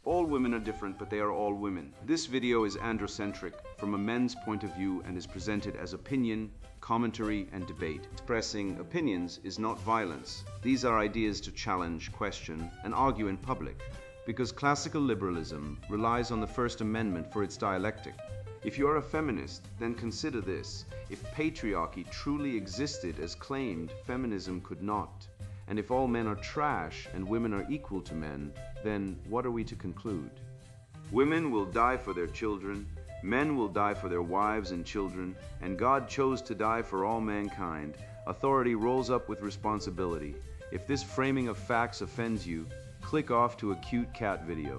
All women are different, but they are all women. This video is androcentric from a men's point of view and is presented as opinion, commentary, and debate. Expressing opinions is not violence. These are ideas to challenge, question, and argue in public, because classical liberalism relies on the First Amendment for its dialectic. If you are a feminist, then consider this. If patriarchy truly existed as claimed, feminism could not. And if all men are trash and women are equal to men, then what are we to conclude? Women will die for their children, men will die for their wives and children, and God chose to die for all mankind. Authority rolls up with responsibility. If this framing of facts offends you, click off to a cute cat video.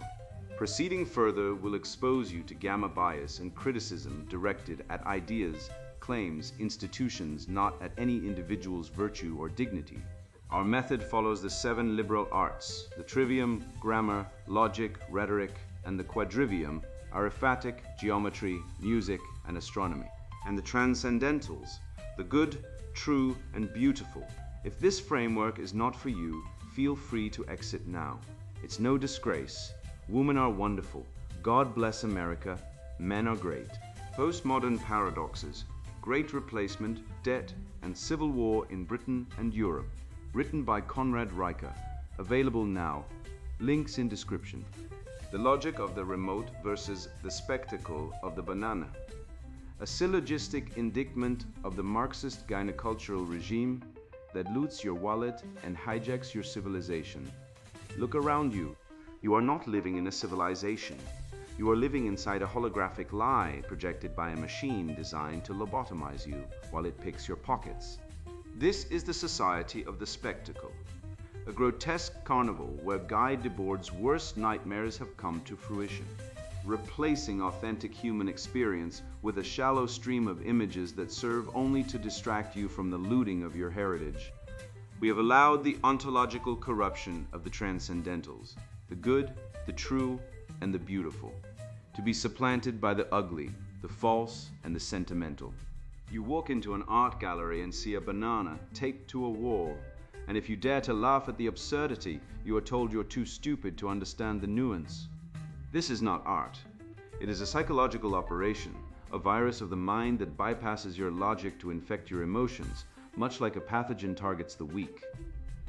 Proceeding further will expose you to gamma bias and criticism directed at ideas, claims, institutions, not at any individual's virtue or dignity. Our method follows the 7 liberal arts. The trivium, grammar, logic, rhetoric, and the quadrivium, arithmetic, geometry, music, and astronomy. And the transcendentals, the good, true, and beautiful. If this framework is not for you, feel free to exit now. It's no disgrace. Women are wonderful. God bless America. Men are great. Postmodern paradoxes, great replacement, debt, and civil war in Britain and Europe. Written by Conrad Riker. Available now. Links in description. The logic of the remote versus the spectacle of the banana. A syllogistic indictment of the Marxist gynocultural regime that loots your wallet and hijacks your civilization. Look around you. You are not living in a civilization. You are living inside a holographic lie projected by a machine designed to lobotomize you while it picks your pockets. This is the society of the spectacle, a grotesque carnival where Guy Debord's worst nightmares have come to fruition, replacing authentic human experience with a shallow stream of images that serve only to distract you from the looting of your heritage. We have allowed the ontological corruption of the transcendentals, the good, the true, and the beautiful, to be supplanted by the ugly, the false, and the sentimental. You walk into an art gallery and see a banana taped to a wall, and if you dare to laugh at the absurdity, you are told you're too stupid to understand the nuance. This is not art. It is a psychological operation, a virus of the mind that bypasses your logic to infect your emotions, much like a pathogen targets the weak.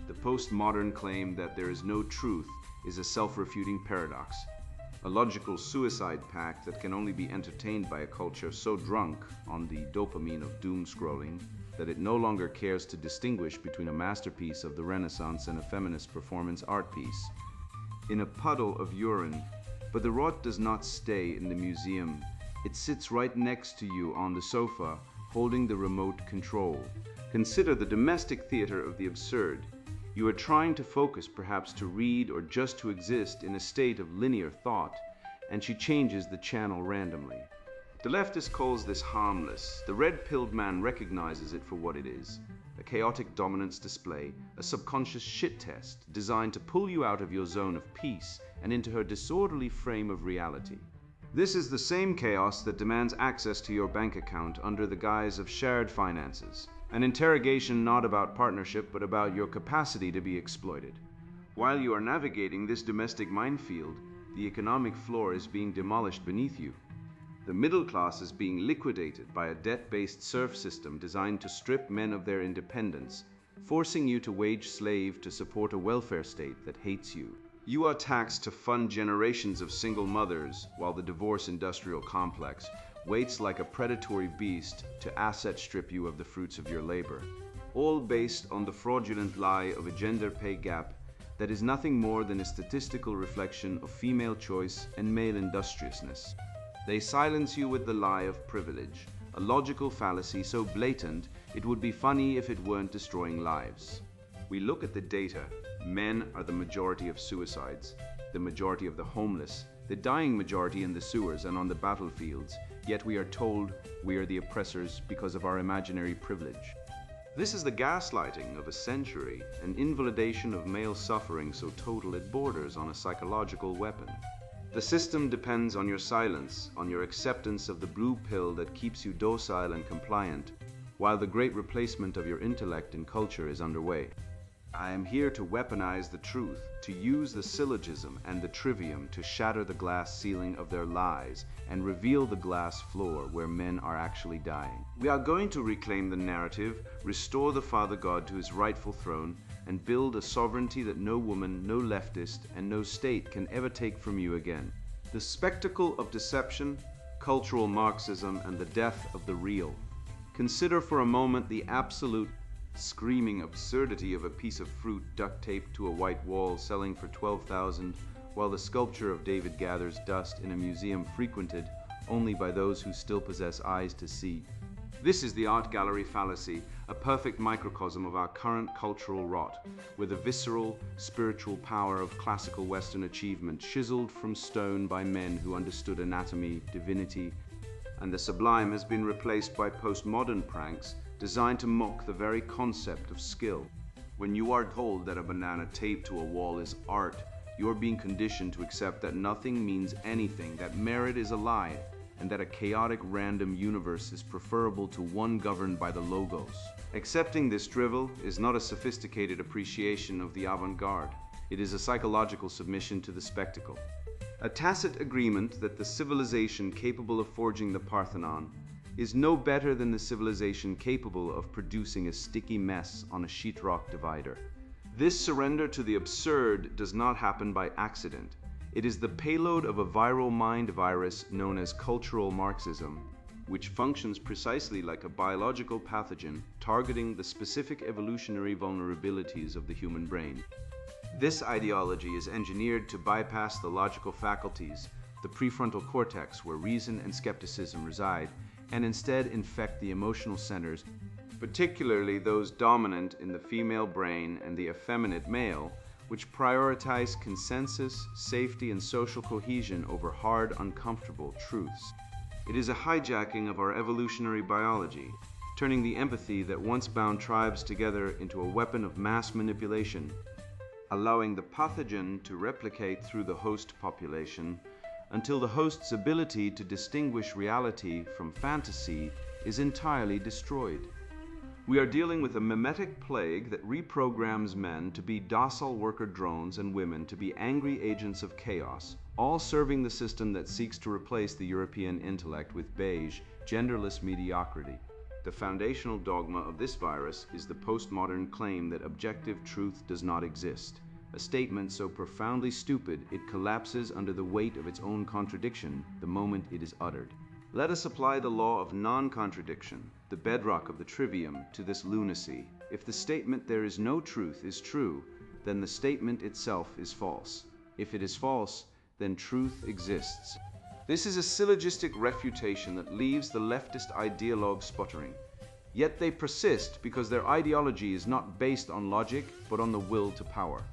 The postmodern claim that there is no truth is a self-refuting paradox, a logical suicide pact that can only be entertained by a culture so drunk on the dopamine of doom scrolling that it no longer cares to distinguish between a masterpiece of the Renaissance and a feminist performance art piece. In a puddle of urine, but the rot does not stay in the museum. It sits right next to you on the sofa, holding the remote control. Consider the domestic theater of the absurd. You are trying to focus, perhaps to read or just to exist in a state of linear thought, and she changes the channel randomly. The leftist calls this harmless. The red-pilled man recognizes it for what it is, a chaotic dominance display, a subconscious shit test designed to pull you out of your zone of peace and into her disorderly frame of reality. This is the same chaos that demands access to your bank account under the guise of shared finances. An interrogation not about partnership, but about your capacity to be exploited. While you are navigating this domestic minefield, the economic floor is being demolished beneath you. The middle class is being liquidated by a debt-based serf system designed to strip men of their independence, forcing you to wage slave to support a welfare state that hates you. You are taxed to fund generations of single mothers, while the divorce industrial complex waits like a predatory beast to asset strip you of the fruits of your labor, all based on the fraudulent lie of a gender pay gap that is nothing more than a statistical reflection of female choice and male industriousness. They silence you with the lie of privilege, a logical fallacy so blatant it would be funny if it weren't destroying lives. We look at the data. Men are the majority of suicides, the majority of the homeless, the dying majority in the sewers and on the battlefields, yet we are told we are the oppressors because of our imaginary privilege. This is the gaslighting of a century, an invalidation of male suffering so total it borders on a psychological weapon. The system depends on your silence, on your acceptance of the blue pill that keeps you docile and compliant, while the great replacement of your intellect and culture is underway. I am here to weaponize the truth, to use the syllogism and the trivium to shatter the glass ceiling of their lies and reveal the glass floor where men are actually dying. We are going to reclaim the narrative, restore the Father God to his rightful throne, and build a sovereignty that no woman, no leftist, and no state can ever take from you again. The spectacle of deception, cultural Marxism, and the death of the real. Consider for a moment the absolute screaming absurdity of a piece of fruit duct taped to a white wall selling for $12,000, while the sculpture of David gathers dust in a museum frequented only by those who still possess eyes to see. This is the art gallery fallacy, a perfect microcosm of our current cultural rot, where the visceral, spiritual power of classical Western achievement chiseled from stone by men who understood anatomy, divinity, and the sublime has been replaced by postmodern pranks designed to mock the very concept of skill. When you are told that a banana taped to a wall is art, you are being conditioned to accept that nothing means anything, that merit is a lie, and that a chaotic random universe is preferable to one governed by the logos. Accepting this drivel is not a sophisticated appreciation of the avant-garde. It is a psychological submission to the spectacle. A tacit agreement that the civilization capable of forging the Parthenon is no better than the civilization capable of producing a sticky mess on a sheetrock divider. This surrender to the absurd does not happen by accident. It is the payload of a viral mind virus known as cultural Marxism, which functions precisely like a biological pathogen targeting the specific evolutionary vulnerabilities of the human brain. This ideology is engineered to bypass the logical faculties, the prefrontal cortex where reason and skepticism reside, and instead infect the emotional centers, particularly those dominant in the female brain and the effeminate male, which prioritize consensus, safety, and social cohesion over hard, uncomfortable truths. It is a hijacking of our evolutionary biology, turning the empathy that once bound tribes together into a weapon of mass manipulation, allowing the pathogen to replicate through the host population until the host's ability to distinguish reality from fantasy is entirely destroyed. We are dealing with a mimetic plague that reprograms men to be docile worker drones and women to be angry agents of chaos, all serving the system that seeks to replace the European intellect with beige, genderless mediocrity. The foundational dogma of this virus is the postmodern claim that objective truth does not exist, a statement so profoundly stupid it collapses under the weight of its own contradiction the moment it is uttered. Let us apply the law of non-contradiction, the bedrock of the trivium, to this lunacy. If the statement "there is no truth" is true, then the statement itself is false. If it is false, then truth exists. This is a syllogistic refutation that leaves the leftist ideologue sputtering. Yet they persist because their ideology is not based on logic, but on the will to power.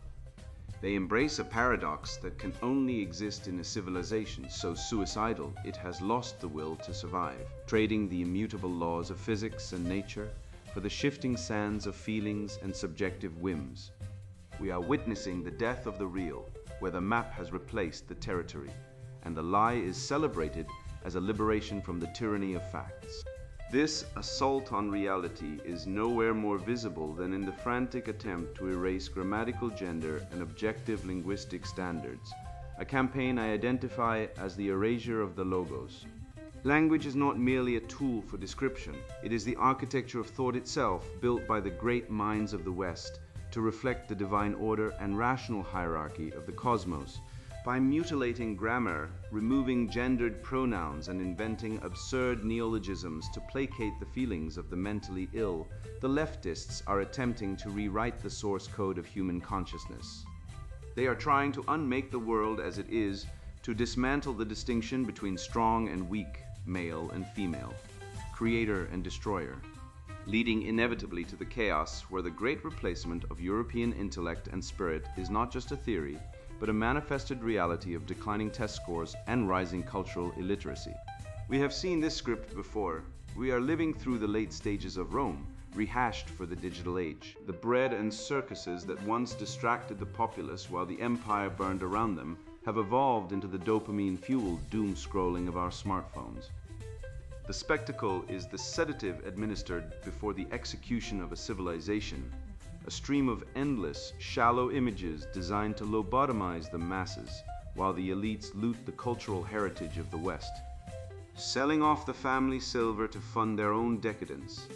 They embrace a paradox that can only exist in a civilization so suicidal it has lost the will to survive, trading the immutable laws of physics and nature for the shifting sands of feelings and subjective whims. We are witnessing the death of the real, where the map has replaced the territory, and the lie is celebrated as a liberation from the tyranny of facts. This assault on reality is nowhere more visible than in the frantic attempt to erase grammatical gender and objective linguistic standards, a campaign I identify as the erasure of the logos. Language is not merely a tool for description, it is the architecture of thought itself, built by the great minds of the West to reflect the divine order and rational hierarchy of the cosmos. By mutilating grammar, removing gendered pronouns, and inventing absurd neologisms to placate the feelings of the mentally ill, the leftists are attempting to rewrite the source code of human consciousness. They are trying to unmake the world as it is, to dismantle the distinction between strong and weak, male and female, creator and destroyer, leading inevitably to the chaos where the great replacement of European intellect and spirit is not just a theory, but a manifested reality of declining test scores and rising cultural illiteracy. We have seen this script before. We are living through the late stages of Rome, rehashed for the digital age. The bread and circuses that once distracted the populace while the empire burned around them have evolved into the dopamine-fueled doom-scrolling of our smartphones. The spectacle is the sedative administered before the execution of a civilization, a stream of endless, shallow images designed to lobotomize the masses, while the elites loot the cultural heritage of the West. Selling off the family silver to fund their own decadence.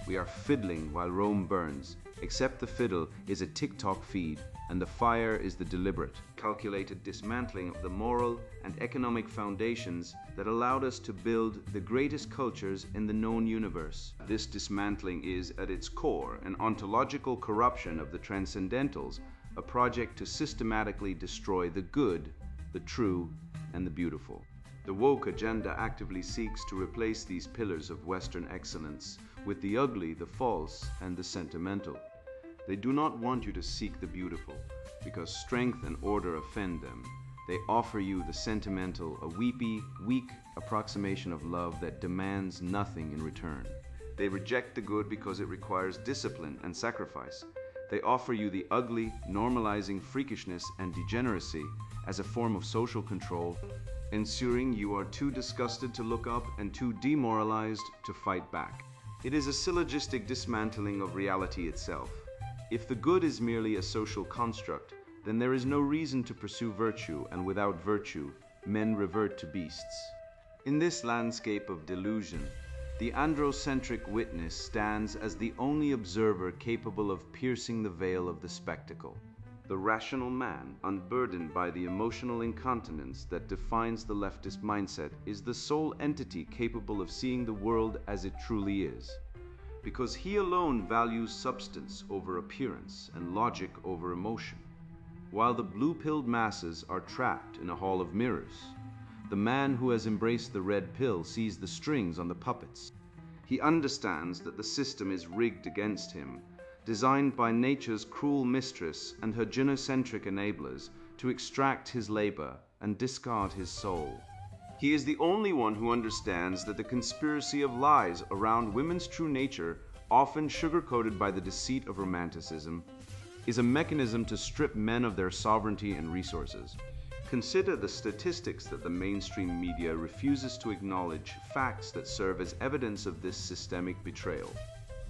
We are fiddling while Rome burns, except the fiddle is a TikTok feed and the fire is the deliberate, calculated dismantling of the moral and economic foundations that allowed us to build the greatest cultures in the known universe. This dismantling is, at its core, an ontological corruption of the transcendentals, a project to systematically destroy the good, the true, and the beautiful. The woke agenda actively seeks to replace these pillars of Western excellence with the ugly, the false, and the sentimental. They do not want you to seek the beautiful, because strength and order offend them. They offer you the sentimental, a weepy, weak approximation of love that demands nothing in return. They reject the good because it requires discipline and sacrifice. They offer you the ugly, normalizing freakishness and degeneracy as a form of social control, ensuring you are too disgusted to look up and too demoralized to fight back. It is a syllogistic dismantling of reality itself. If the good is merely a social construct, then there is no reason to pursue virtue, and without virtue, men revert to beasts. In this landscape of delusion, the androcentric witness stands as the only observer capable of piercing the veil of the spectacle. The rational man, unburdened by the emotional incontinence that defines the leftist mindset, is the sole entity capable of seeing the world as it truly is. Because he alone values substance over appearance and logic over emotion. While the blue-pilled masses are trapped in a hall of mirrors, the man who has embraced the red pill sees the strings on the puppets. He understands that the system is rigged against him, designed by nature's cruel mistress and her gynocentric enablers to extract his labor and discard his soul. He is the only one who understands that the conspiracy of lies around women's true nature, often sugar-coated by the deceit of romanticism, is a mechanism to strip men of their sovereignty and resources. Consider the statistics that the mainstream media refuses to acknowledge, facts that serve as evidence of this systemic betrayal.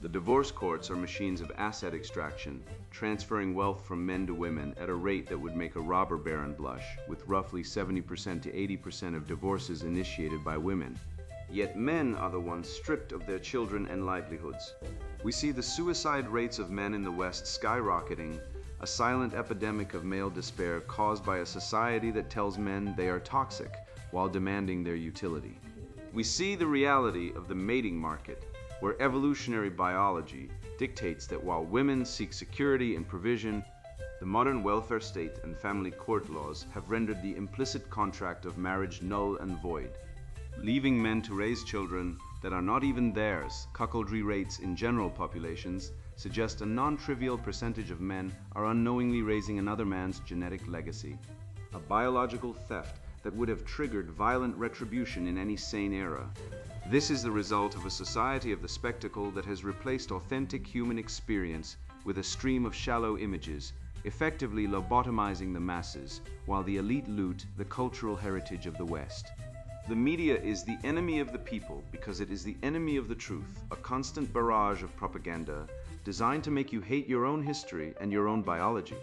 The divorce courts are machines of asset extraction, transferring wealth from men to women at a rate that would make a robber baron blush, with roughly 70% to 80% of divorces initiated by women. Yet men are the ones stripped of their children and livelihoods. We see the suicide rates of men in the West skyrocketing, a silent epidemic of male despair caused by a society that tells men they are toxic while demanding their utility. We see the reality of the mating market, where evolutionary biology dictates that while women seek security and provision, the modern welfare state and family court laws have rendered the implicit contract of marriage null and void, leaving men to raise children that are not even theirs. Cuckoldry rates in general populations suggest a non-trivial percentage of men are unknowingly raising another man's genetic legacy, a biological theft that would have triggered violent retribution in any sane era. This is the result of a society of the spectacle that has replaced authentic human experience with a stream of shallow images, effectively lobotomizing the masses, while the elite loot the cultural heritage of the West. The media is the enemy of the people because it is the enemy of the truth, a constant barrage of propaganda designed to make you hate your own history and your own biology.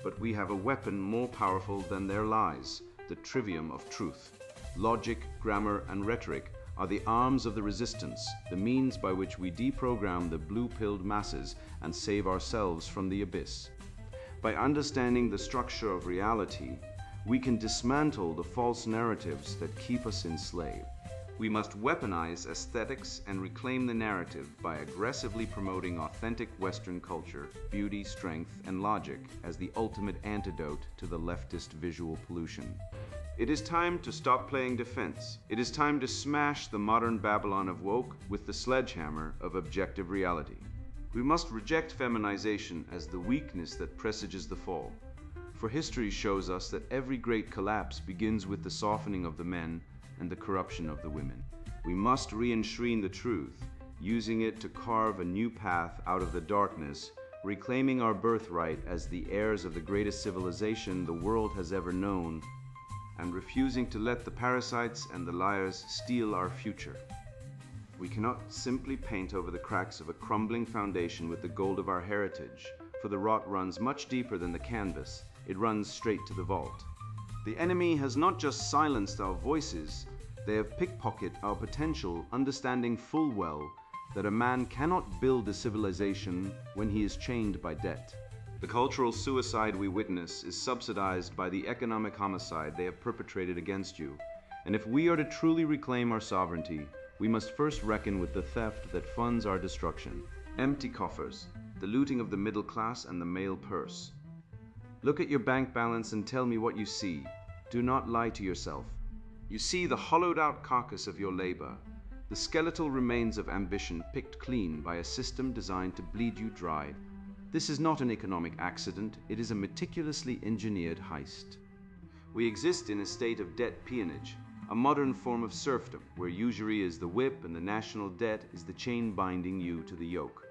But we have a weapon more powerful than their lies, the trivium of truth. Logic, grammar, and rhetoric are the arms of the resistance, the means by which we deprogram the blue-pilled masses and save ourselves from the abyss. By understanding the structure of reality, we can dismantle the false narratives that keep us enslaved. We must weaponize aesthetics and reclaim the narrative by aggressively promoting authentic Western culture, beauty, strength, and logic as the ultimate antidote to the leftist visual pollution. It is time to stop playing defense. It is time to smash the modern Babylon of woke with the sledgehammer of objective reality. We must reject feminization as the weakness that presages the fall. For history shows us that every great collapse begins with the softening of the men and the corruption of the women. We must re-enshrine the truth, using it to carve a new path out of the darkness, reclaiming our birthright as the heirs of the greatest civilization the world has ever known, and refusing to let the parasites and the liars steal our future. We cannot simply paint over the cracks of a crumbling foundation with the gold of our heritage. for the rot runs much deeper than the canvas. It runs straight to the vault. The enemy has not just silenced our voices, they have pickpocketed our potential, understanding full well that a man cannot build a civilization when he is chained by debt. The cultural suicide we witness is subsidized by the economic homicide they have perpetrated against you. And if we are to truly reclaim our sovereignty, we must first reckon with the theft that funds our destruction. Empty coffers, the looting of the middle class and the male purse. Look at your bank balance and tell me what you see. Do not lie to yourself. You see the hollowed out carcass of your labor, the skeletal remains of ambition picked clean by a system designed to bleed you dry. This is not an economic accident, it is a meticulously engineered heist. We exist in a state of debt peonage, a modern form of serfdom, where usury is the whip and the national debt is the chain binding you to the yoke.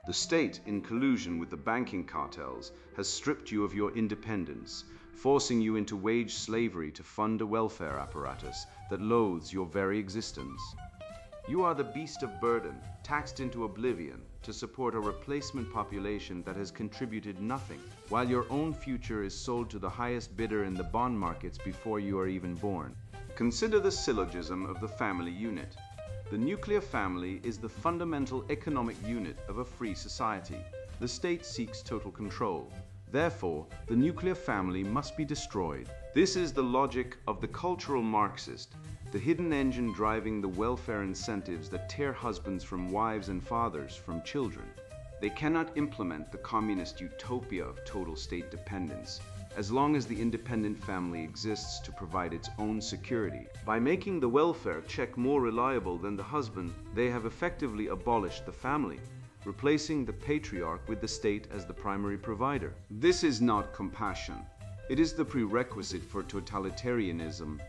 The state, in collusion with the banking cartels, has stripped you of your independence, forcing you into wage slavery to fund a welfare apparatus that loathes your very existence. You are the beast of burden, taxed into oblivion to support a replacement population that has contributed nothing, while your own future is sold to the highest bidder in the bond markets before you are even born. Consider the syllogism of the family unit. The nuclear family is the fundamental economic unit of a free society. The state seeks total control. Therefore, the nuclear family must be destroyed. This is the logic of the cultural Marxist, the hidden engine driving the welfare incentives that tear husbands from wives and fathers from children. They cannot implement the communist utopia of total state dependence as long as the independent family exists to provide its own security. By making the welfare check more reliable than the husband, they have effectively abolished the family, replacing the patriarch with the state as the primary provider. This is not compassion. It is the prerequisite for totalitarianism,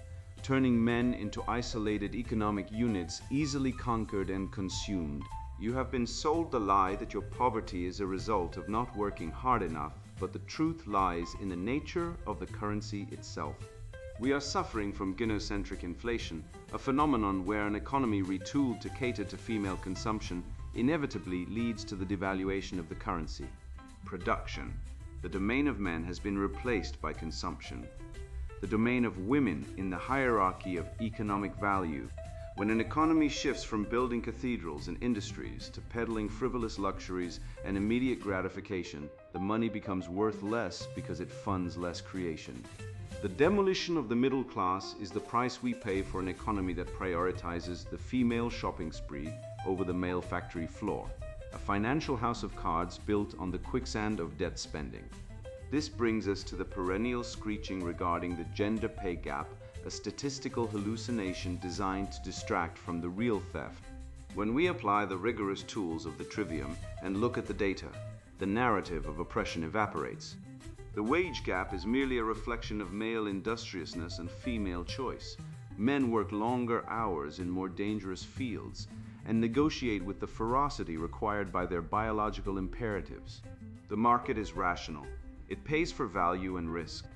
turning men into isolated economic units easily conquered and consumed. You have been sold the lie that your poverty is a result of not working hard enough, but the truth lies in the nature of the currency itself. We are suffering from gynocentric inflation, a phenomenon where an economy retooled to cater to female consumption inevitably leads to the devaluation of the currency. Production. The domain of men has been replaced by consumption. The domain of women in the hierarchy of economic value. When an economy shifts from building cathedrals and industries to peddling frivolous luxuries and immediate gratification, the money becomes worth less because it funds less creation. The demolition of the middle class is the price we pay for an economy that prioritizes the female shopping spree over the male factory floor, a financial house of cards built on the quicksand of debt spending. This brings us to the perennial screeching regarding the gender pay gap, a statistical hallucination designed to distract from the real theft. When we apply the rigorous tools of the trivium and look at the data, the narrative of oppression evaporates. The wage gap is merely a reflection of male industriousness and female choice. Men work longer hours in more dangerous fields and negotiate with the ferocity required by their biological imperatives. The market is rational. It pays for value and risk.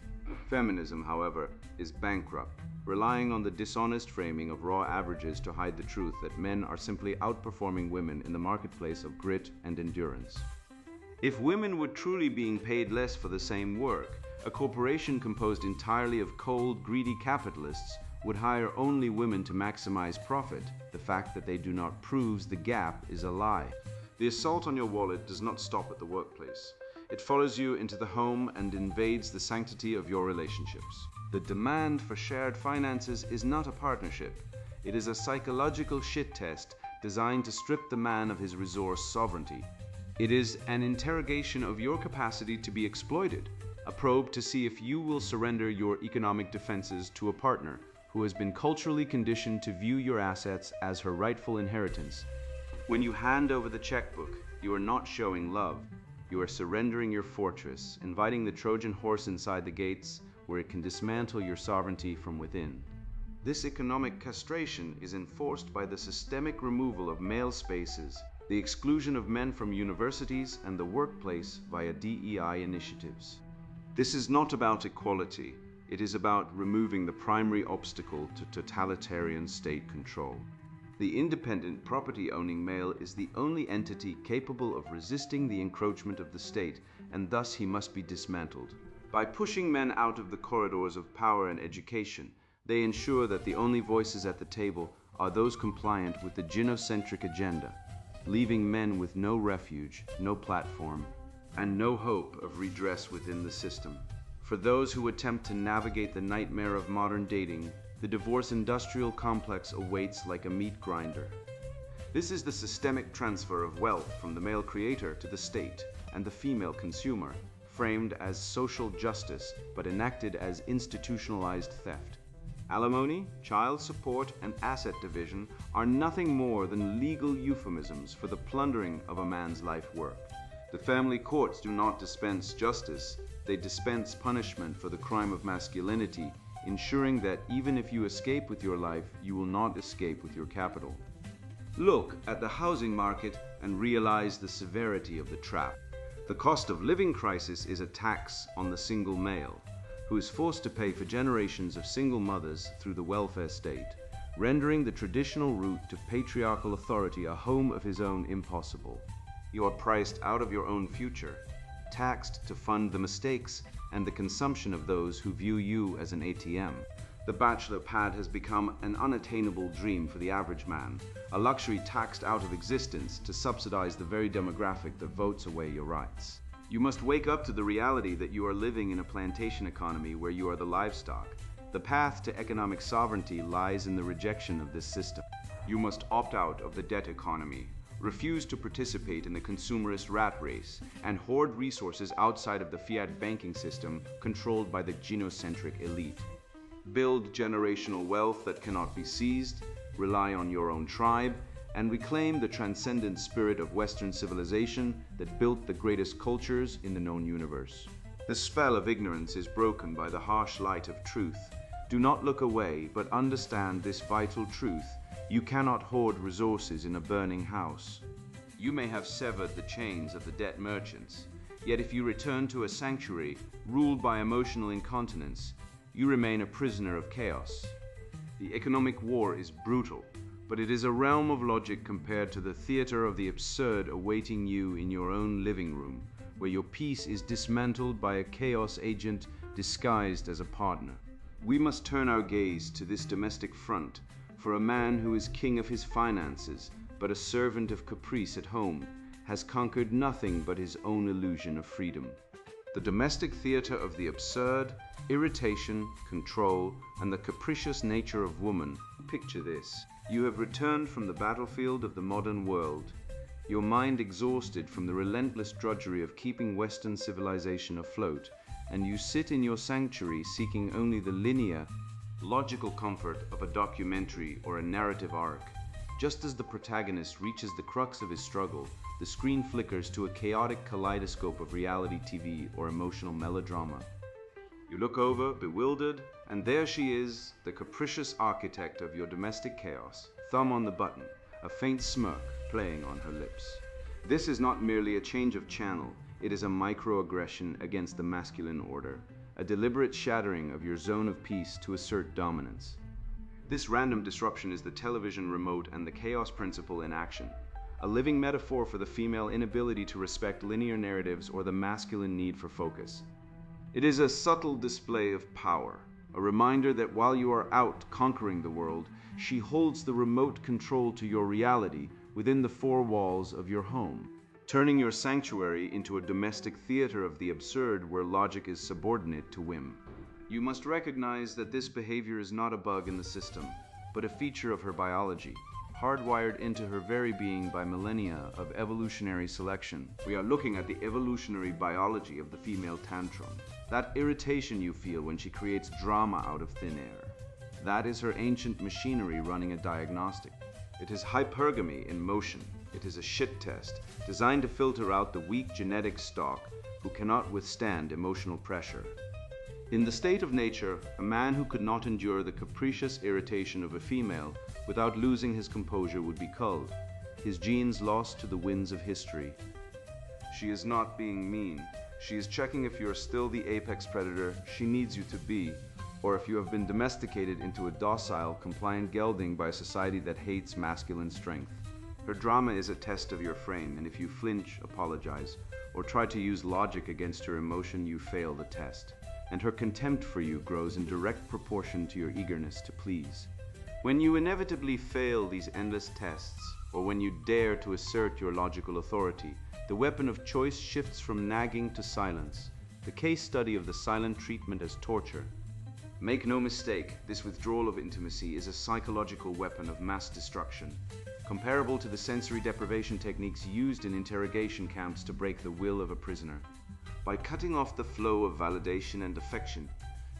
Feminism, however, is bankrupt, relying on the dishonest framing of raw averages to hide the truth that men are simply outperforming women in the marketplace of grit and endurance. If women were truly being paid less for the same work, a corporation composed entirely of cold, greedy capitalists would hire only women to maximize profit. The fact that they do not proves the gap is a lie. The assault on your wallet does not stop at the workplace. It follows you into the home and invades the sanctity of your relationships. The demand for shared finances is not a partnership. It is a psychological shit test designed to strip the man of his resource sovereignty. It is an interrogation of your capacity to be exploited, a probe to see if you will surrender your economic defenses to a partner who has been culturally conditioned to view your assets as her rightful inheritance. When you hand over the checkbook, you are not showing love. You are surrendering your fortress, inviting the Trojan horse inside the gates where it can dismantle your sovereignty from within. This economic castration is enforced by the systemic removal of male spaces, the exclusion of men from universities and the workplace via DEI initiatives. This is not about equality. It is about removing the primary obstacle to totalitarian state control. The independent property-owning male is the only entity capable of resisting the encroachment of the state and thus he must be dismantled. By pushing men out of the corridors of power and education, they ensure that the only voices at the table are those compliant with the gynocentric agenda, leaving men with no refuge, no platform, and no hope of redress within the system. For those who attempt to navigate the nightmare of modern dating, the divorce industrial complex awaits like a meat grinder. This is the systemic transfer of wealth from the male creator to the state and the female consumer, framed as social justice but enacted as institutionalized theft. Alimony, child support, and asset division are nothing more than legal euphemisms for the plundering of a man's life work. The family courts do not dispense justice, they dispense punishment for the crime of masculinity, ensuring that even if you escape with your life, you will not escape with your capital. Look at the housing market and realize the severity of the trap. The cost of living crisis is a tax on the single male, who is forced to pay for generations of single mothers through the welfare state, rendering the traditional route to patriarchal authority a home of his own impossible. You are priced out of your own future, taxed to fund the mistakes and the consumption of those who view you as an ATM. The bachelor pad has become an unattainable dream for the average man, a luxury taxed out of existence to subsidize the very demographic that votes away your rights. You must wake up to the reality that you are living in a plantation economy where you are the livestock. The path to economic sovereignty lies in the rejection of this system. You must opt out of the debt economy, refuse to participate in the consumerist rat race, and hoard resources outside of the fiat banking system controlled by the gynocentric elite. Build generational wealth that cannot be seized, rely on your own tribe, and reclaim the transcendent spirit of Western civilization that built the greatest cultures in the known universe. The spell of ignorance is broken by the harsh light of truth. Do not look away, but understand this vital truth. You cannot hoard resources in a burning house. You may have severed the chains of the debt merchants, yet if you return to a sanctuary ruled by emotional incontinence, you remain a prisoner of chaos. The economic war is brutal, but it is a realm of logic compared to the theater of the absurd awaiting you in your own living room, where your peace is dismantled by a chaos agent disguised as a partner. We must turn our gaze to this domestic front, for a man who is king of his finances, but a servant of caprice at home, has conquered nothing but his own illusion of freedom. The domestic theater of the absurd, irritation, control, and the capricious nature of woman. Picture this. You have returned from the battlefield of the modern world, your mind exhausted from the relentless drudgery of keeping Western civilization afloat, and you sit in your sanctuary seeking only the linear, logical comfort of a documentary or a narrative arc. Just as the protagonist reaches the crux of his struggle, the screen flickers to a chaotic kaleidoscope of reality TV or emotional melodrama. You look over, bewildered, and there she is, the capricious architect of your domestic chaos, thumb on the button, a faint smirk playing on her lips. This is not merely a change of channel, it is a microaggression against the masculine order, a deliberate shattering of your zone of peace to assert dominance. This random disruption is the television remote and the chaos principle in action, a living metaphor for the female inability to respect linear narratives or the masculine need for focus. It is a subtle display of power, a reminder that while you are out conquering the world, she holds the remote control to your reality within the four walls of your home, turning your sanctuary into a domestic theater of the absurd where logic is subordinate to whim. You must recognize that this behavior is not a bug in the system, but a feature of her biology, hardwired into her very being by millennia of evolutionary selection. We are looking at the evolutionary biology of the female tantrum. That irritation you feel when she creates drama out of thin air. That is her ancient machinery running a diagnostic. It is hypergamy in motion. It is a shit test designed to filter out the weak genetic stock who cannot withstand emotional pressure. In the state of nature, a man who could not endure the capricious irritation of a female without losing his composure would be culled, his genes lost to the winds of history. She is not being mean. She is checking if you are still the apex predator she needs you to be, or if you have been domesticated into a docile, compliant gelding by a society that hates masculine strength. Her drama is a test of your frame, and if you flinch, apologize, or try to use logic against her emotion, you fail the test. And her contempt for you grows in direct proportion to your eagerness to please. When you inevitably fail these endless tests, or when you dare to assert your logical authority, the weapon of choice shifts from nagging to silence, the case study of the silent treatment as torture. Make no mistake, this withdrawal of intimacy is a psychological weapon of mass destruction, comparable to the sensory deprivation techniques used in interrogation camps to break the will of a prisoner. By cutting off the flow of validation and affection,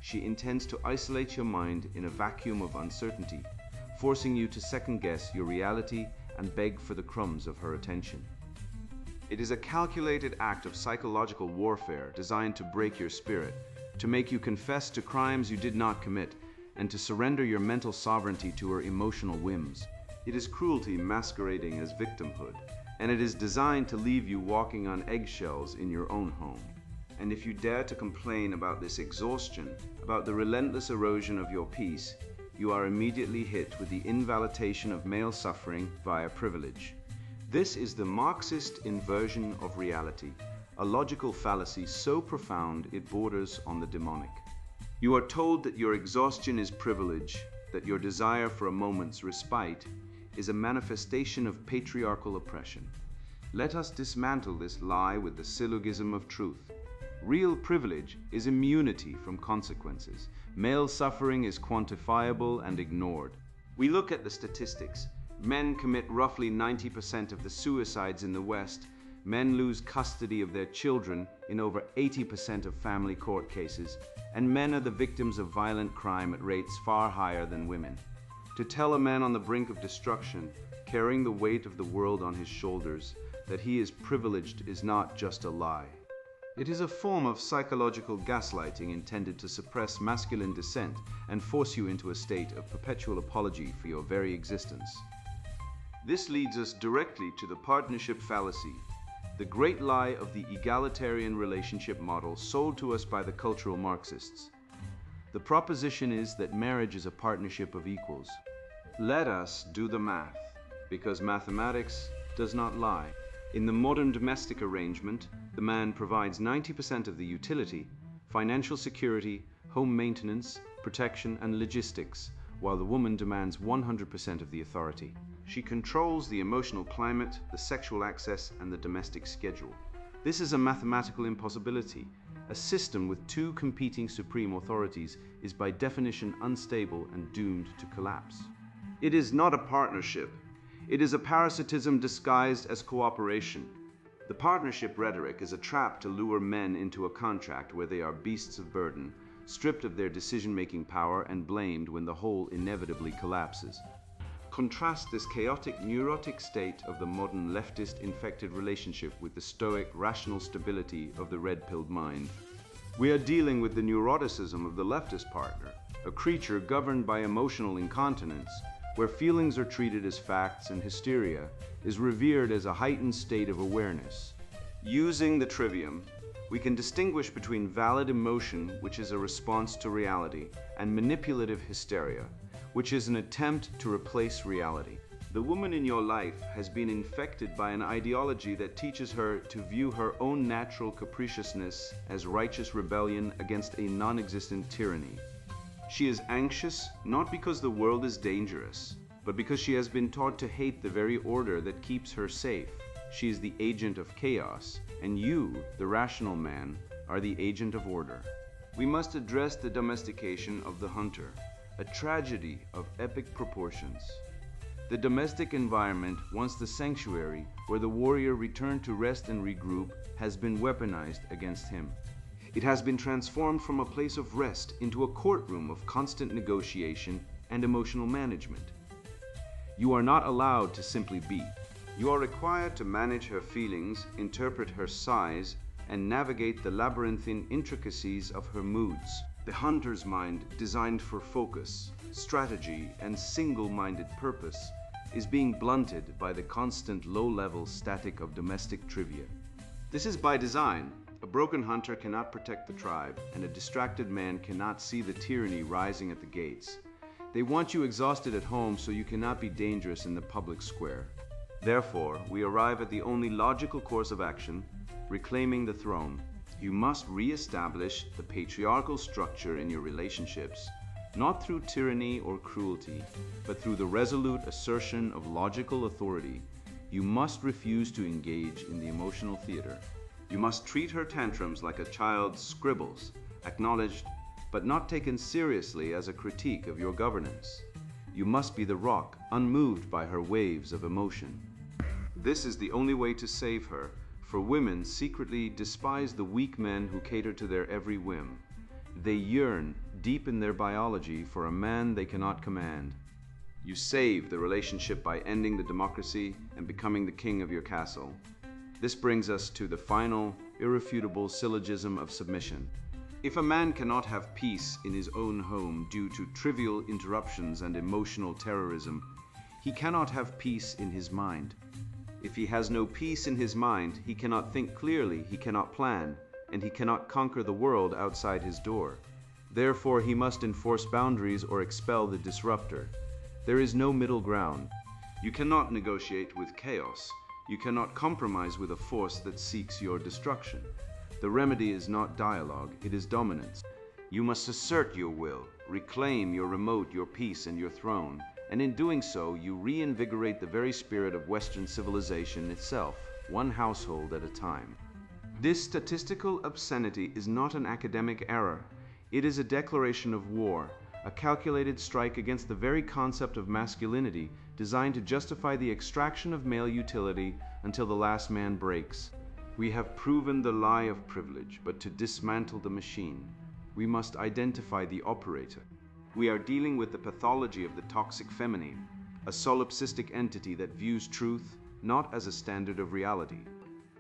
she intends to isolate your mind in a vacuum of uncertainty, forcing you to second-guess your reality and beg for the crumbs of her attention. It is a calculated act of psychological warfare designed to break your spirit, to make you confess to crimes you did not commit, and to surrender your mental sovereignty to her emotional whims. It is cruelty masquerading as victimhood, and it is designed to leave you walking on eggshells in your own home. And if you dare to complain about this exhaustion, about the relentless erosion of your peace, you are immediately hit with the invalidation of male suffering via privilege. This is the Marxist inversion of reality, a logical fallacy so profound it borders on the demonic. You are told that your exhaustion is privilege, that your desire for a moment's respite is a manifestation of patriarchal oppression. Let us dismantle this lie with the syllogism of truth. Real privilege is immunity from consequences. Male suffering is quantifiable and ignored. We look at the statistics. Men commit roughly 90% of the suicides in the West. Men lose custody of their children in over 80% of family court cases. And men are the victims of violent crime at rates far higher than women. To tell a man on the brink of destruction, carrying the weight of the world on his shoulders, that he is privileged is not just a lie. It is a form of psychological gaslighting intended to suppress masculine dissent and force you into a state of perpetual apology for your very existence. This leads us directly to the partnership fallacy, the great lie of the egalitarian relationship model sold to us by the cultural Marxists. The proposition is that marriage is a partnership of equals. Let us do the math, because mathematics does not lie. In the modern domestic arrangement, the man provides 90% of the utility, financial security, home maintenance, protection, and logistics, while the woman demands 100% of the authority. She controls the emotional climate, the sexual access, and the domestic schedule. This is a mathematical impossibility. A system with two competing supreme authorities is by definition unstable and doomed to collapse. It is not a partnership. It is a parasitism disguised as cooperation. The partnership rhetoric is a trap to lure men into a contract where they are beasts of burden, stripped of their decision-making power and blamed when the whole inevitably collapses. Contrast this chaotic, neurotic state of the modern leftist-infected relationship with the stoic, rational stability of the red-pilled mind. We are dealing with the neuroticism of the leftist partner, a creature governed by emotional incontinence, where feelings are treated as facts and hysteria is revered as a heightened state of awareness. Using the trivium, we can distinguish between valid emotion, which is a response to reality, and manipulative hysteria, which is an attempt to replace reality. The woman in your life has been infected by an ideology that teaches her to view her own natural capriciousness as righteous rebellion against a non-existent tyranny. She is anxious not because the world is dangerous, but because she has been taught to hate the very order that keeps her safe. She is the agent of chaos, and you, the rational man, are the agent of order. We must address the domestication of the hunter, a tragedy of epic proportions. The domestic environment, once the sanctuary where the warrior returned to rest and regroup, has been weaponized against him. It has been transformed from a place of rest into a courtroom of constant negotiation and emotional management. You are not allowed to simply be. You are required to manage her feelings, interpret her sighs, and navigate the labyrinthine intricacies of her moods. The hunter's mind, designed for focus, strategy, and single-minded purpose, is being blunted by the constant low-level static of domestic trivia. This is by design. A broken hunter cannot protect the tribe, and a distracted man cannot see the tyranny rising at the gates. They want you exhausted at home so you cannot be dangerous in the public square. Therefore, we arrive at the only logical course of action, reclaiming the throne. You must re-establish the patriarchal structure in your relationships, not through tyranny or cruelty, but through the resolute assertion of logical authority. You must refuse to engage in the emotional theater. You must treat her tantrums like a child's scribbles, acknowledged but not taken seriously as a critique of your governance. You must be the rock, unmoved by her waves of emotion. This is the only way to save her, for women secretly despise the weak men who cater to their every whim. They yearn, deep in their biology, for a man they cannot command. You save the relationship by ending the democracy and becoming the king of your castle. This brings us to the final, irrefutable syllogism of submission. If a man cannot have peace in his own home due to trivial interruptions and emotional terrorism, he cannot have peace in his mind. If he has no peace in his mind, he cannot think clearly, he cannot plan, and he cannot conquer the world outside his door. Therefore, he must enforce boundaries or expel the disruptor. There is no middle ground. You cannot negotiate with chaos. You cannot compromise with a force that seeks your destruction. The remedy is not dialogue, it is dominance. You must assert your will, reclaim your remote, your peace, and your throne, and in doing so, you reinvigorate the very spirit of Western civilization itself, one household at a time. This statistical obscenity is not an academic error. It is a declaration of war, a calculated strike against the very concept of masculinity designed to justify the extraction of male utility until the last man breaks. We have proven the lie of privilege, but to dismantle the machine, we must identify the operator. We are dealing with the pathology of the toxic feminine, a solipsistic entity that views truth not as a standard of reality,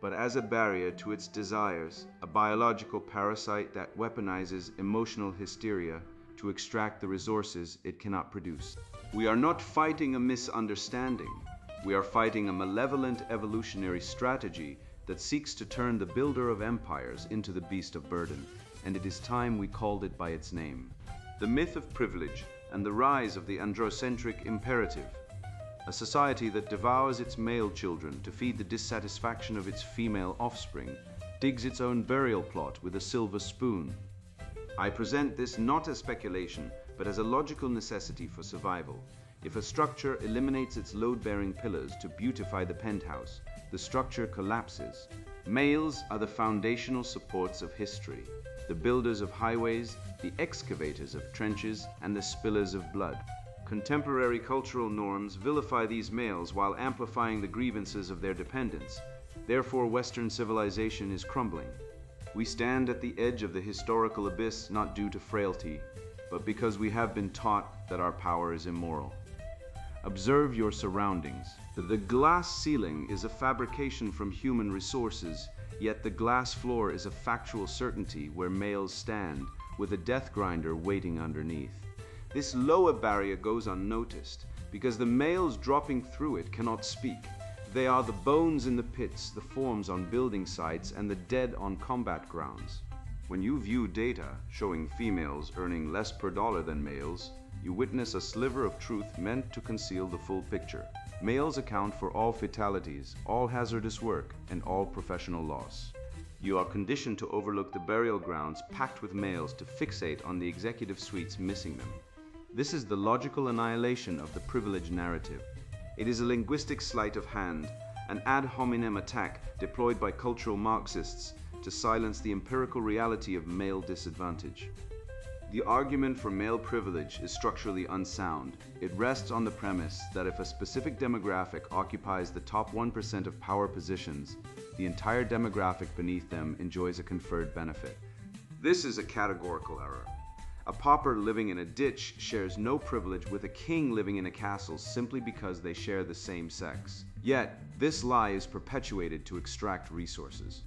but as a barrier to its desires, a biological parasite that weaponizes emotional hysteria to extract the resources it cannot produce. We are not fighting a misunderstanding. We are fighting a malevolent evolutionary strategy that seeks to turn the builder of empires into the beast of burden, and it is time we called it by its name. The myth of privilege and the rise of the androcentric imperative, a society that devours its male children to feed the dissatisfaction of its female offspring, digs its own burial plot with a silver spoon. I present this not as speculation, but as a logical necessity for survival. If a structure eliminates its load-bearing pillars to beautify the penthouse, the structure collapses. Males are the foundational supports of history, the builders of highways, the excavators of trenches, and the spillers of blood. Contemporary cultural norms vilify these males while amplifying the grievances of their dependents. Therefore, Western civilization is crumbling. We stand at the edge of the historical abyss not due to frailty, but because we have been taught that our power is immoral. Observe your surroundings. The glass ceiling is a fabrication from human resources, yet the glass floor is a factual certainty where males stand, with a death grinder waiting underneath. This lower barrier goes unnoticed, because the males dropping through it cannot speak. They are the bones in the pits, the forms on building sites, and the dead on combat grounds. When you view data showing females earning less per dollar than males, you witness a sliver of truth meant to conceal the full picture. Males account for all fatalities, all hazardous work, and all professional loss. You are conditioned to overlook the burial grounds packed with males to fixate on the executive suites missing them. This is the logical annihilation of the privilege narrative. It is a linguistic sleight of hand, an ad hominem attack deployed by cultural Marxists to silence the empirical reality of male disadvantage. The argument for male privilege is structurally unsound. It rests on the premise that if a specific demographic occupies the top 1% of power positions, the entire demographic beneath them enjoys a conferred benefit. This is a categorical error. A pauper living in a ditch shares no privilege with a king living in a castle simply because they share the same sex. Yet, this lie is perpetuated to extract resources.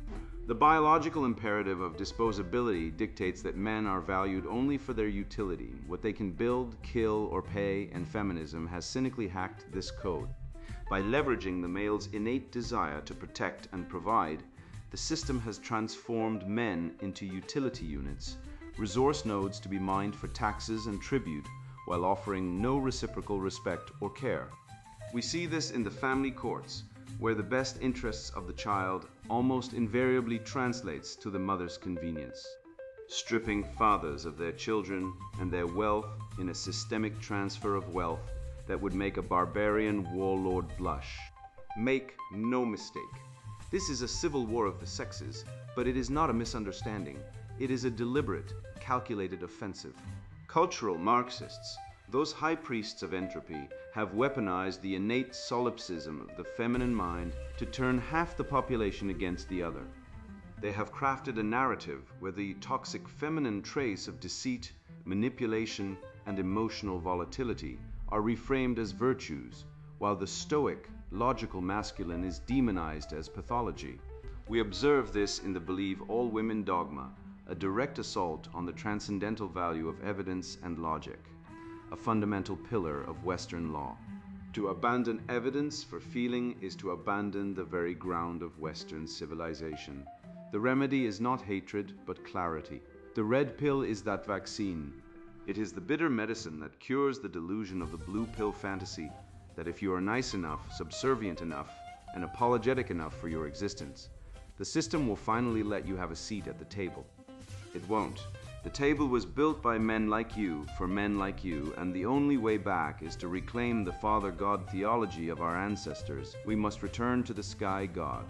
The biological imperative of disposability dictates that men are valued only for their utility, what they can build, kill, or pay, and feminism has cynically hacked this code. By leveraging the male's innate desire to protect and provide, the system has transformed men into utility units, resource nodes to be mined for taxes and tribute, while offering no reciprocal respect or care. We see this in the family courts, where the best interests of the child almost invariably translates to the mother's convenience, stripping fathers of their children and their wealth in a systemic transfer of wealth that would make a barbarian warlord blush. Make no mistake, this is a civil war of the sexes, but it is not a misunderstanding. It is a deliberate, calculated offensive. Cultural Marxists, those high priests of entropy, have weaponized the innate solipsism of the feminine mind to turn half the population against the other. They have crafted a narrative where the toxic feminine traits of deceit, manipulation, and emotional volatility are reframed as virtues, while the stoic, logical masculine is demonized as pathology. We observe this in the believe all women dogma, a direct assault on the transcendental value of evidence and logic, a fundamental pillar of Western law. To abandon evidence for feeling is to abandon the very ground of Western civilization. The remedy is not hatred, but clarity. The red pill is that vaccine. It is the bitter medicine that cures the delusion of the blue pill fantasy that if you are nice enough, subservient enough, and apologetic enough for your existence, the system will finally let you have a seat at the table. It won't. The table was built by men like you, for men like you, and the only way back is to reclaim the Father God theology of our ancestors. We must return to the sky God.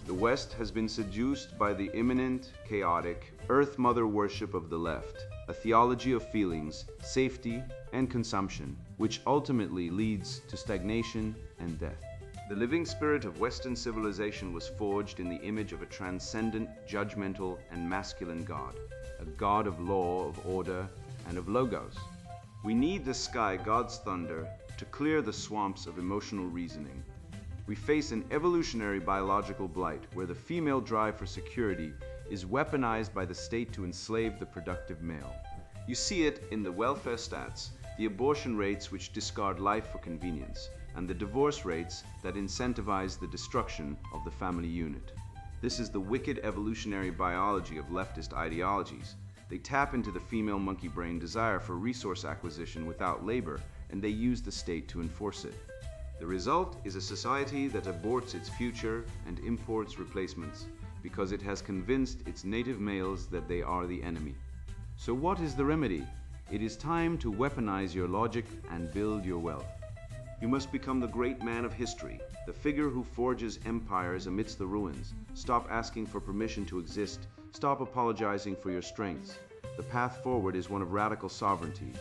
The West has been seduced by the imminent, chaotic, Earth Mother worship of the left, a theology of feelings, safety, and consumption, which ultimately leads to stagnation and death. The living spirit of Western civilization was forged in the image of a transcendent, judgmental, and masculine God, a God of law, of order, and of logos. We need the sky God's thunder to clear the swamps of emotional reasoning. We face an evolutionary biological blight where the female drive for security is weaponized by the state to enslave the productive male. You see it in the welfare stats, the abortion rates which discard life for convenience, and the divorce rates that incentivize the destruction of the family unit. This is the wicked evolutionary biology of leftist ideologies. They tap into the female monkey brain desire for resource acquisition without labor, and they use the state to enforce it. The result is a society that aborts its future and imports replacements, because it has convinced its native males that they are the enemy. So what is the remedy? It is time to weaponize your logic and build your wealth. You must become the great man of history, the figure who forges empires amidst the ruins. Stop asking for permission to exist. Stop apologizing for your strengths. The path forward is one of radical sovereignty.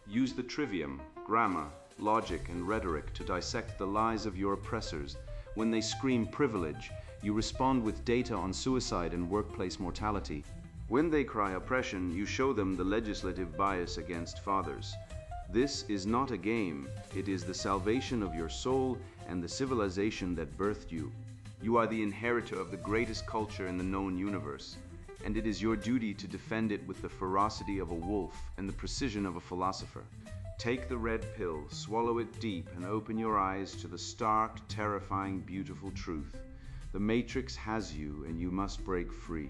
Use the trivium, grammar, logic, and rhetoric to dissect the lies of your oppressors. When they scream privilege, you respond with data on suicide and workplace mortality. When they cry oppression, you show them the legislative bias against fathers. This is not a game. It is the salvation of your soul and the civilization that birthed you. You are the inheritor of the greatest culture in the known universe, and it is your duty to defend it with the ferocity of a wolf and the precision of a philosopher. Take the red pill, swallow it deep, and open your eyes to the stark, terrifying, beautiful truth. The matrix has you, and you must break free.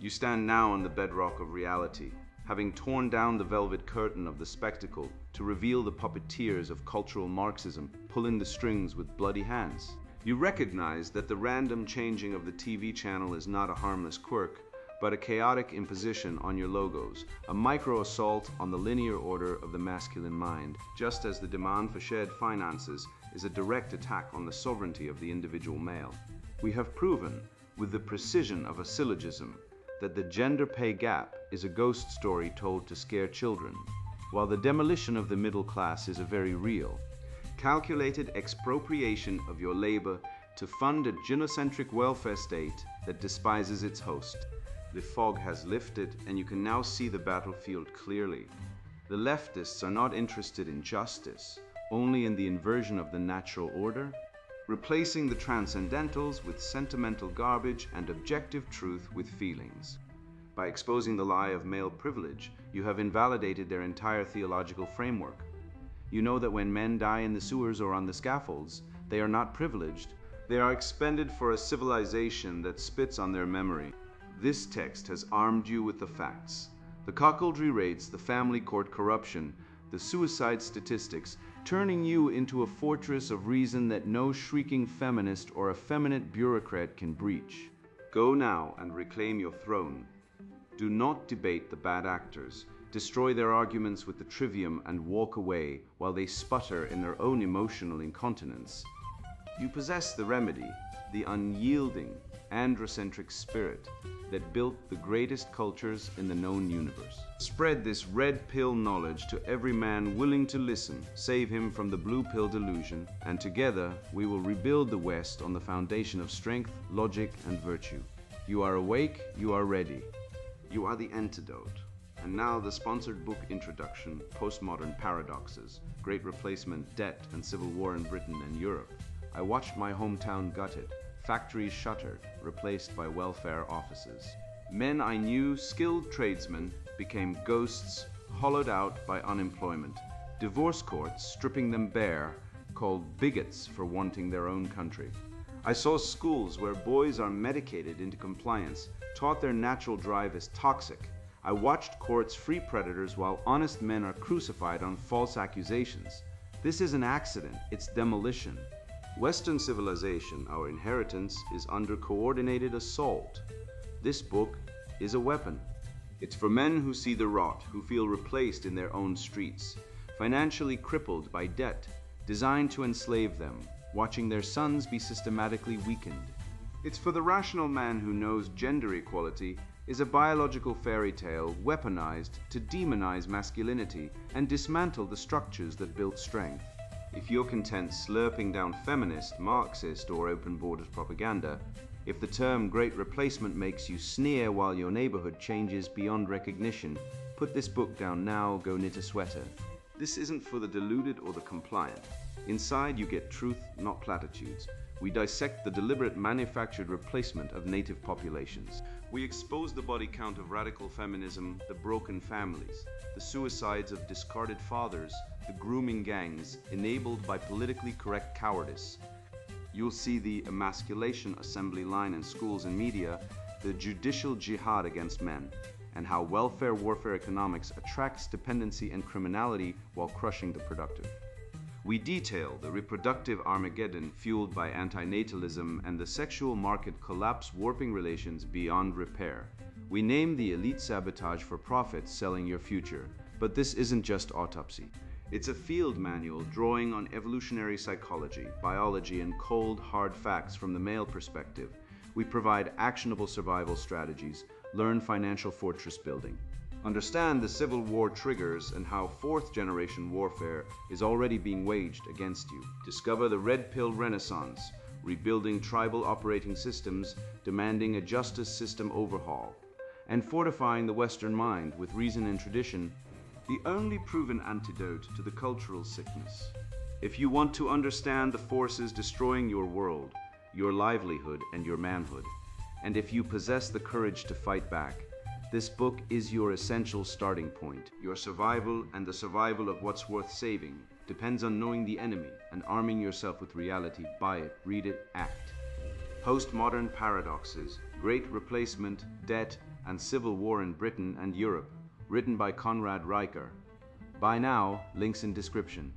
You stand now on the bedrock of reality, having torn down the velvet curtain of the spectacle to reveal the puppeteers of cultural Marxism pulling the strings with bloody hands. You recognize that the random changing of the TV channel is not a harmless quirk, but a chaotic imposition on your logos, a micro-assault on the linear order of the masculine mind, just as the demand for shared finances is a direct attack on the sovereignty of the individual male. We have proven, with the precision of a syllogism, that the gender pay gap is a ghost story told to scare children, while the demolition of the middle class is a very real, calculated expropriation of your labor to fund a genocentric welfare state that despises its host. The fog has lifted, and you can now see the battlefield clearly. The leftists are not interested in justice, only in the inversion of the natural order, replacing the transcendentals with sentimental garbage and objective truth with feelings. By exposing the lie of male privilege, you have invalidated their entire theological framework. You know that when men die in the sewers or on the scaffolds, they are not privileged. They are expended for a civilization that spits on their memory. This text has armed you with the facts. The cuckoldry rates, the family court corruption, the suicide statistics turning you into a fortress of reason that no shrieking feminist or effeminate bureaucrat can breach. Go now and reclaim your throne. Do not debate the bad actors, destroy their arguments with the trivium, and walk away while they sputter in their own emotional incontinence. You possess the remedy, the unyielding, androcentric spirit that built the greatest cultures in the known universe. Spread this red pill knowledge to every man willing to listen, save him from the blue pill delusion, and together we will rebuild the West on the foundation of strength, logic, and virtue. You are awake, you are ready. You are the antidote. And now the sponsored book introduction, Postmodern Paradoxes, Great Replacement, Debt, and Civil War in Britain and Europe. I watched my hometown gutted, factories shuttered, replaced by welfare offices. Men I knew, skilled tradesmen, became ghosts, hollowed out by unemployment. Divorce courts, stripping them bare, called bigots for wanting their own country. I saw schools where boys are medicated into compliance, taught their natural drive is toxic. I watched courts free predators while honest men are crucified on false accusations. This is an accident, it's demolition. Western civilization, our inheritance, is under coordinated assault. This book is a weapon. It's for men who see the rot, who feel replaced in their own streets, financially crippled by debt, designed to enslave them, watching their sons be systematically weakened. It's for the rational man who knows gender equality is a biological fairy tale weaponized to demonize masculinity and dismantle the structures that built strength. If you're content slurping down feminist, Marxist, or open borders propaganda, if the term Great Replacement makes you sneer while your neighborhood changes beyond recognition, put this book down now, go knit a sweater. This isn't for the deluded or the compliant. Inside you get truth, not platitudes. We dissect the deliberate manufactured replacement of native populations. We expose the body count of radical feminism, the broken families, the suicides of discarded fathers, the grooming gangs enabled by politically correct cowardice. You'll see the emasculation assembly line in schools and media, the judicial jihad against men, and how welfare warfare economics attracts dependency and criminality while crushing the productive. We detail the reproductive Armageddon fueled by antinatalism and the sexual market collapse warping relations beyond repair. We name the elite sabotage for profit selling your future, but this isn't just autopsy. It's a field manual drawing on evolutionary psychology, biology, and cold, hard facts from the male perspective. We provide actionable survival strategies, learn financial fortress building. Understand the Civil War triggers and how fourth-generation warfare is already being waged against you. Discover the Red Pill Renaissance, rebuilding tribal operating systems, demanding a justice system overhaul, and fortifying the Western mind with reason and tradition, the only proven antidote to the cultural sickness. If you want to understand the forces destroying your world, your livelihood, and your manhood, and if you possess the courage to fight back, this book is your essential starting point. Your survival and the survival of what's worth saving depends on knowing the enemy and arming yourself with reality. Buy it, read it, act. Postmodern Paradoxes, Great Replacement, Debt, and Civil War in Britain and Europe, written by Conrad Riker. Buy now, links in description.